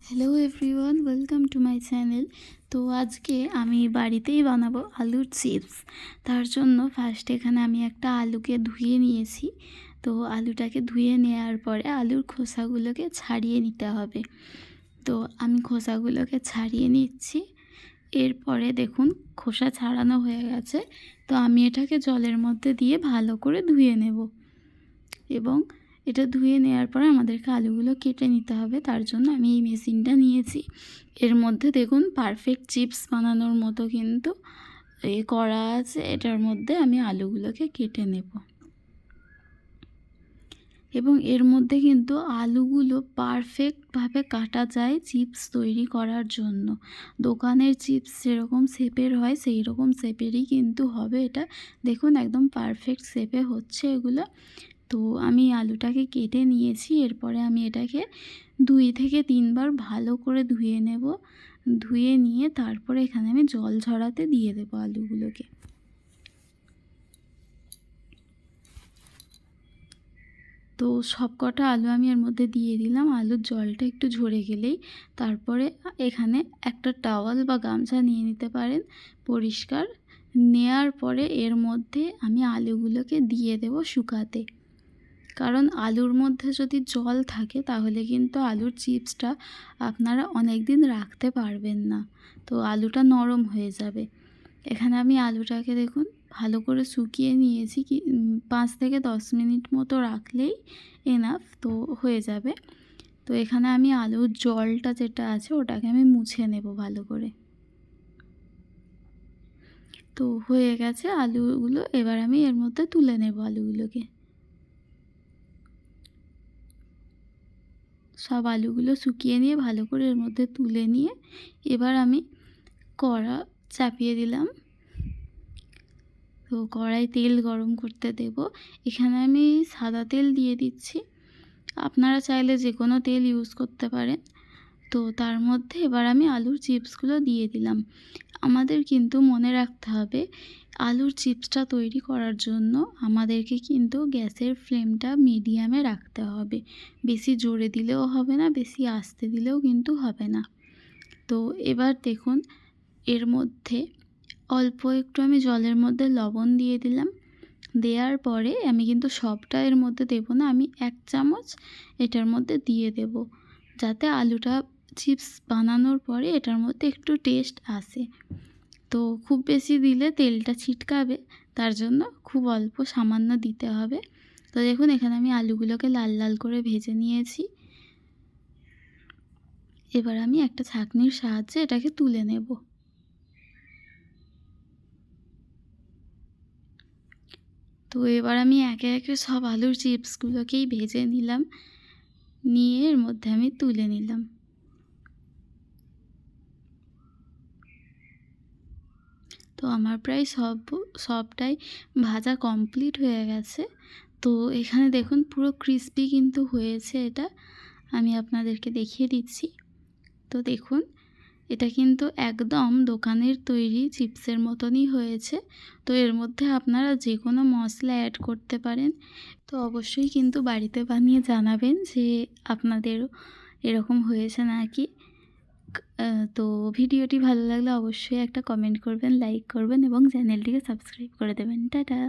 Hello everyone, welcome to my channel. তো আজকে আমি বাড়িতেই বানাবো আলুর চিপস। তার জন্য ফার্স্ট এখানে আমি একটা আলুকে ধুয়ে নিয়েছি। তো আলুটাকে ধুয়ে নেওয়ার পরে আলুর খোসাগুলোকে ছাড়িয়ে নিতে হবে। তো আমি খোসাগুলোকে ছাড়িয়ে নিচ্ছি। এরপরে দেখুন খোসা ছাড়ানো হয়ে গেছে। তো আমি এটাকে জলের মধ্যে দিয়ে ভালো করে ধুয়ে নেব এবং এটা ধুয়ে নেওয়ার পরে আমাদেরকে আলুগুলো কেটে নিতে হবে। তার জন্য আমি এই মেশিনটা নিয়েছি। এর মধ্যে দেখুন পারফেক্ট চিপস বানানোর মতো কিন্তু করা আছে। এটার মধ্যে আমি আলুগুলোকে কেটে নেব এবং এর মধ্যে কিন্তু আলুগুলো পারফেক্টভাবে কাটা যায় চিপস তৈরি করার জন্য। দোকানের চিপস যেরকম শেপের হয় সেই রকম শেপেরই কিন্তু হবে এটা। দেখুন একদম পারফেক্ট শেপে হচ্ছে এগুলো। তো আমি আলুটাকে কেটে নিয়েছি। এরপরে আমি এটাকে 2 থেকে 3 বার ভালো করে ধুয়ে নেব। ধুয়ে নিয়ে তারপরে এখানে আমি জল ঝরাতে দিয়ে দেবো আলুগুলোকে। তো সব কটা আলু আমি এর মধ্যে দিয়ে দিলাম। আলুর জলটা একটু ঝরে গেলেই তারপরে এখানে একটা টাওয়াল বা গামছা নিয়ে নিতে পারেন পরিষ্কার। নেয়ার পরে এর মধ্যে আমি আলুগুলোকে দিয়ে দেব শুকাতে। কারণ আলুর মধ্যে যদি জল থাকে তাহলে কিন্তু আলুর চিপসটা আপনারা অনেক দিন রাখতে পারবেন না। তো আলুটা নরম হয়ে যাবে। এখানে আমি আলুটাকে দেখুন ভালো করে শুকিয়ে নিয়েছি। 5 থেকে 10 মিনিট মতো রাখলেই এনাফ, তো হয়ে যাবে। তো এখানে আমি আলুর জলটা যেটা আছে ওটাকে আমি মুছে নেব ভালো করে। তো হয়ে গেছে আলুগুলো। এবার আমি এর মধ্যে তুলে নেব আলুগুলোকে। সব আলুগুলো শুকিয়ে নিয়ে ভালো করে এর মধ্যে তুলে নিয়ে এবার আমি কড়া চাপিয়ে দিলাম। তো কড়াই তেল গরম করতে দেব। এখানে আমি সাদা তেল দিয়ে দিচ্ছি। আপনারা চাইলে যে কোনো তেল ইউজ করতে পারেন। তো তার মধ্যে এবার আমি আলুর চিপসগুলো দিয়ে দিলাম। আমাদের কিন্তু মনে রাখতে হবে আলুর চিপসটা তৈরি করার জন্য আমাদেরকে কিন্তু গ্যাসের ফ্লেমটা মিডিয়ামে রাখতে হবে। বেশি জোরে দিলেও হবে না, বেশি আস্তে দিলেও কিন্তু হবে না। তো এবার দেখুন এর মধ্যে অল্প একটু আমি জলের মধ্যে লবণ দিয়ে দিলাম। দেওয়ার পরে আমি কিন্তু সবটা এর মধ্যে দেবো না, আমি 1 চামচ এটার মধ্যে দিয়ে দেব, যাতে আলুটা চিপস বানানোর পরে এটার মধ্যে একটু টেস্ট আসে। তো খুব বেশি দিলে তেলটা ছিটকাবে, তার জন্য খুব অল্প সামান্য দিতে হবে। তো দেখুন এখানে আমি আলুগুলোকে লাল লাল করে ভেজে নিয়েছি। এবার আমি একটা ছাঁকনির সাহায্যে এটাকে তুলে নেব। তো এবার আমি একে একে সব আলুর চিপসগুলোকেই ভেজে নিলাম, নিয়ে এর মধ্যে আমি তুলে নিলাম। তো আমার প্রায় সবটাই ভাজা কমপ্লিট হয়ে গেছে। তো এখানে দেখুন পুরো ক্রিস্পি কিন্তু হয়েছে এটা। আমি আপনাদেরকে দেখিয়ে দিচ্ছি। তো দেখুন এটা কিন্তু একদম দোকানের তৈরি চিপসের মতনই হয়েছে। তো এর মধ্যে আপনারা যে কোনো মশলা অ্যাড করতে পারেন। তো অবশ্যই কিন্তু বাড়িতে বানিয়ে জানাবেন যে আপনাদেরও এরকম হয়েছে নাকি। তো ভিডিওটি ভালো লাগলে অবশ্যই একটা কমেন্ট করবেন, লাইক করবেন এবং চ্যানেলটিকে সাবস্ক্রাইব করে দেবেন। টাটা।